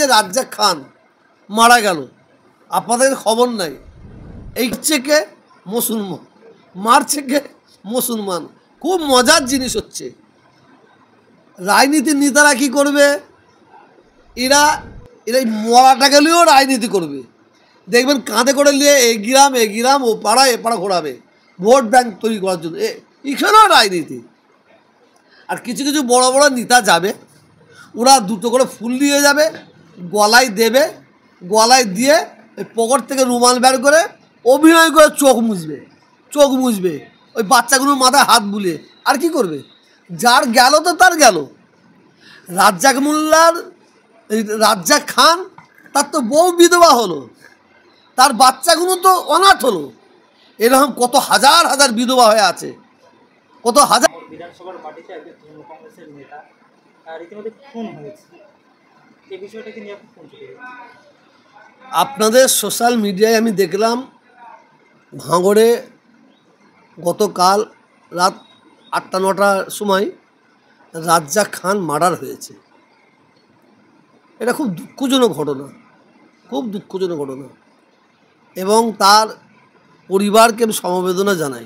যে রাজ্জাক খান মারা গেল, আপনাদের খবর নাই। এই থেকে মুসলমান মারছে কে? মুসলমান। খুব মজার জিনিস হচ্ছে, রাজনীতির নেতারা কী করবে, এরা এরা মরাটা গেলেও রাজনীতি করবে। দেখবেন কাঁধে করে নিয়ে এই গ্রাম ও পাড়া এ পাড়া ঘোরাবে ভোট ব্যাংক তৈরি করার জন্য। এখানেও রাজনীতি। আর কিছু কিছু বড় বড় নেতা যাবে, ওরা দুটো করে ফুল নিয়ে যাবে, গলায় দেবে, গলায় দিয়ে ওই পকেট থেকে রুমাল বের করে অভিনয় করে চোখ মুছবে ওই বাচ্চাগুলোর মাথায় হাত বুলিয়ে। আর কি করবে? যার গেল তো তার গেল। রাজ্জাক মোল্লার রাজ্জাক খান, তার তো বউ বিধবা হলো, তার বাচ্চাগুলো তো অনাথ হলো। এরকম কত হাজার হাজার বিধবা হয়ে আছে, কত হাজার। বিধানসভার মাটিতে একজন তৃণমূল কংগ্রেসের নেতা রীতিমতো খুন হয়েছে, এই বিষয়টাকে নিয়ে আপনি কোন চোখে দেখছেন? আপনাদের সোশ্যাল মিডিয়ায় আমি দেখলাম ভাঙড়ে গতকাল রাত 8টা-9টার সময় রাজ্জাক খান মার্ডার হয়েছে। এটা খুব দুঃখজনক ঘটনা, খুব দুঃখজনক ঘটনা, এবং তার পরিবারকে আমি সমবেদনা জানাই।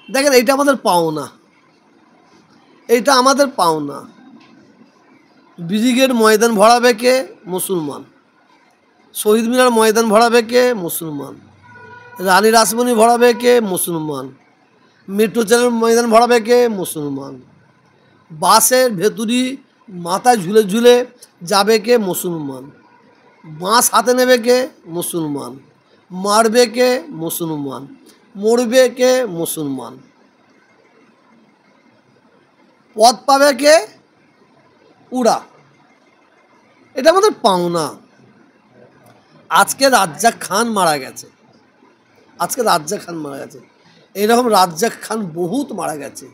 দেখেন, এটা আমাদের পাওনা, এইটা আমাদের পাওনা। ব্রিগেড ময়দান ভরাবে কে? মুসলমান। শহীদ মিনার ময়দান ভরাবে কে? মুসলমান। রানী রাসমণি ভরাবে কে? মুসলমান। মেট্রো রেলের ময়দান ভরাবে কে? মুসলমান। বাসের ভেতুরি মাথায় ঝুলে ঝুলে যাবে কে? মুসলমান। বাঁশ হাতে নেবে কে? মুসলমান। মারবে কে? মুসলমান। মরবে কে? মুসলমান। পদ পাবে কে? উড়া। এটা আমাদের পাওনা। আজকে রাজ্জাক খান মারা গেছে, এইরকম রাজ্জাক খান বহুত মারা গেছে।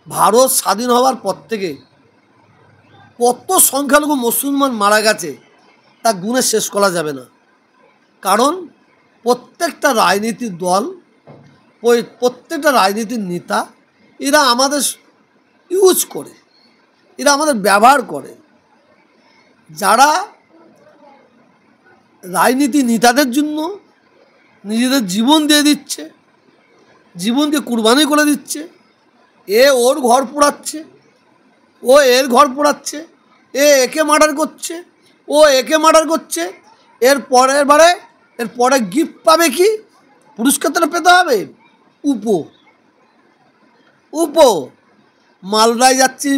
ভারত স্বাধীন হওয়ার পর থেকে কত সংখ্যালঘু মুসলমান মারা গেছে তা গুণে শেষ করা যাবে না। কারণ প্রত্যেকটা রাজনীতির দল, প্রত্যেকটা রাজনীতির নেতা, এরা আমাদের ইউজ করে, এরা আমাদের ব্যবহার করে। যারা রাজনীতি নেতাদের জন্য নিজেদের জীবন দিয়ে দিচ্ছে, জীবনকে কুরবানি করে দিচ্ছে, এ ওর ঘর পোড়াচ্ছে, ও এর ঘর পোড়াচ্ছে, একে মার্ডার করছে, ও একে মার্ডার করছে। এর পরে গিফট পাবে কি? পুরস্কার তো পেতে হবে। উপো মালদায় যাচ্ছি,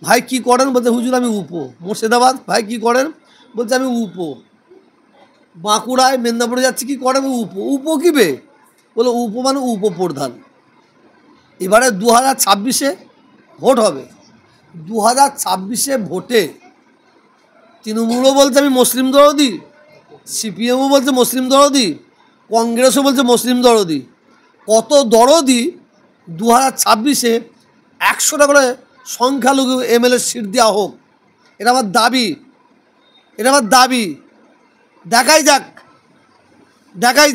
ভাই কি করেন? বলছে হুজুর আমি উপো। মুর্শিদাবাদ, ভাই কি করেন? বলছে আমি উপো। বাঁকুড়ায় মেদিনীপুরে যাচ্ছি, কি করেন? উপো কি বে? বলে উপো মানে উপপ্রধান। এবারে 2026-এ ভোট হবে। 2026-এ ভোটে তৃণমূলও বলছে আমি মুসলিম দরদি, সিপিএমও বলছে মুসলিম দরদি, কংগ্রেসও বলছে মুসলিম দরদি। কত দরদি 2026-এ 100টা করে সংখ্যালঘু এমএলএ সিট দেওয়া হোক, এটা আমার দাবি। দেখাই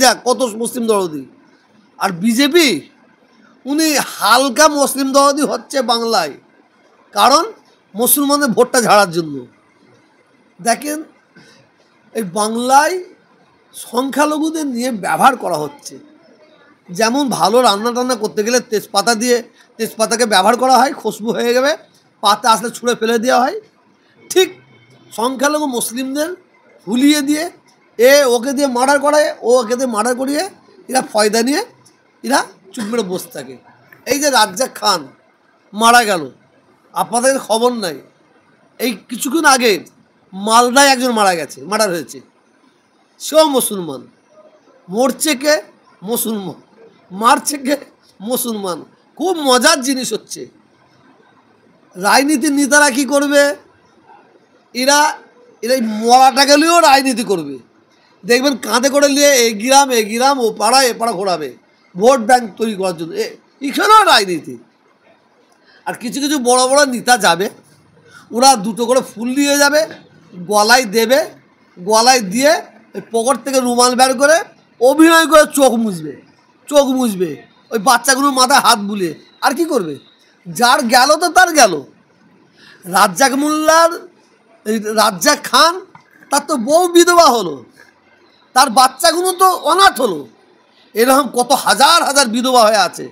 যাক কত মুসলিম দরদি। আর বিজেপি, উনি হালকা মুসলিম দরদি হচ্ছে বাংলায়, কারণ মুসলমানদের ভোটটা ঝাড়ার জন্য। দেখেন, এই বাংলায় সংখ্যালঘুদের নিয়ে ব্যবহার করা হচ্ছে। যেমন ভালো রান্না করতে গেলে তেজপাতাকে ব্যবহার করা হয়, খুশবু হয়ে যাবে, পাতা আসলে ছুঁড়ে ফেলে দেওয়া হয়। ঠিক সংখ্যালঘু মুসলিমদের ভুলিয়ে দিয়ে ওকে দিয়ে মার্ডার করায়, ওকে দিয়ে মার্ডার করিয়ে এরা ফয়দা নিয়ে এরা চুপ মেরে বসে থাকে। এই যে রাজ্জাক খান মারা গেল, আপনাদের খবর নাই। এই কিছুক্ষণ আগে মালদায় একজন মার্ডার হয়েছে, সেও মুসলমান। মরছে কে? মুসলমান। মারছে কে? মুসলমান। খুব মজার জিনিস হচ্ছে, রাজনীতির নেতারা কী করবে, এরা মরাটা গেলেও রাজনীতি করবে। দেখবেন কাঁধে করে নিয়ে এই গ্রাম ও পাড়া এ পাড়া ঘোরাবে ভোট ব্যাংক তৈরি করার জন্য। এখানেও রাজনীতি। আর কিছু কিছু বড় বড় নেতা যাবে, ওরা দুটো করে ফুল নিয়ে যাবে, গলায় দেবে, গলায় দিয়ে ওই পকেট থেকে রুমাল বের করে অভিনয় করে চোখ মুছবে ওই বাচ্চাগুলোর মাথায় হাত বুলিয়ে। আর কি করবে? যার গেল তো তার গেল। রাজ্জাক মোল্লার এই রাজ্জাক খান তার তো বউ বিধবা হলো, তার বাচ্চাগুলো তো অনাথ হলো। এরকম কত হাজার হাজার বিধবা হয়ে আছে,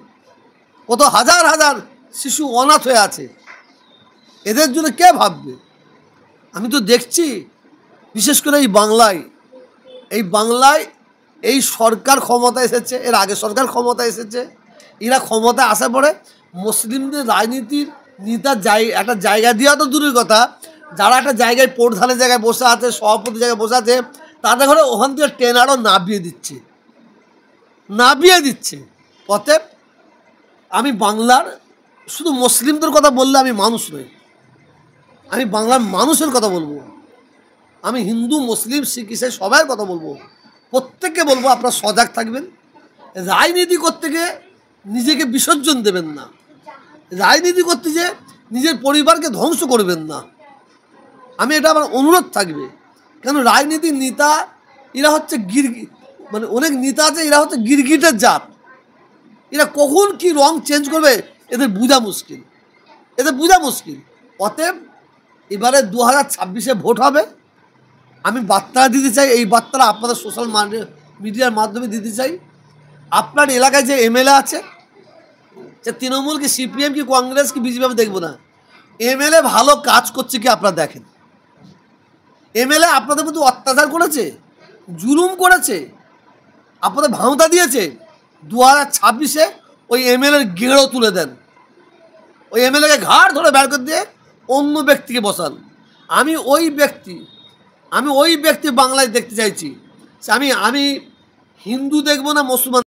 কত হাজার হাজার শিশু অনাথ হয়ে আছে। এদের জন্য কে ভাববে? আমি তো দেখছি বিশেষ করে এই বাংলায় এই সরকার ক্ষমতা এসেছে, এর আগে সরকার ক্ষমতা এসেছে, এরা ক্ষমতায় আসার পরে মুসলিমদের রাজনীতির নেতার একটা জায়গা দেওয়া তো দূরের কথা, যারা একটা জায়গায় প্রধানের জায়গায় বসে আছে, সভাপতি জায়গায় বসে আছে, তাদের ঘরে ওখান থেকে ট্রেন আরও নাবিয়ে দিচ্ছে। অতএব আমি বাংলার শুধু মুসলিমদের কথা বললে আমি মানুষ নই, আমি বাংলার মানুষের কথা বলবো। আমি হিন্দু, মুসলিম, শিখ, ইসাই সবাই কথা বলবো। প্রত্যেককে বলবো আপনারা সজাগ থাকবেন, রাজনীতি করতে গিয়ে নিজেকে বিসর্জন দেবেন না, রাজনীতি করতে যে নিজের পরিবারকে ধ্বংস করবেন না। আমি এটা আমার অনুরোধ থাকবে। কেন রাজনীতির নেতা এরা হচ্ছে মানে অনেক নেতা আছে, এরা হচ্ছে গিরগিটের জাত। এরা কখন কি রং চেঞ্জ করবে এদের বোঝা মুশকিল। অতএব এবারে 2026-এ ভোট হবে। আমি বার্তাটা দিতে চাই, এই বার্তাটা আপনাদের সোশ্যাল মিডিয়ার মাধ্যমে দিতে চাই। আপনার এলাকায় যে এমএলএ আছে, সে তৃণমূল কি সিপিএম কি কংগ্রেস কি বিজেপি আমি দেখবো না, এমএলএ ভালো কাজ করছে কি আপনারা দেখেন। এমএলএ আপনাদের প্রতি অত্যাচার করেছে, জুলুম করেছে, আপনাদের ভাঁওতা দিয়েছে। 2026-এ ওই এমএলএর গেঁড়ো তুলে দেন, ওই এমএলএকে ঘাড় ধরে বের করে দিয়ে অন্য ব্যক্তিকে বসান। আমি ওই ব্যক্তি বাংলায় দেখতে চাইছি। আমি হিন্দু দেখবো না মুসলমান।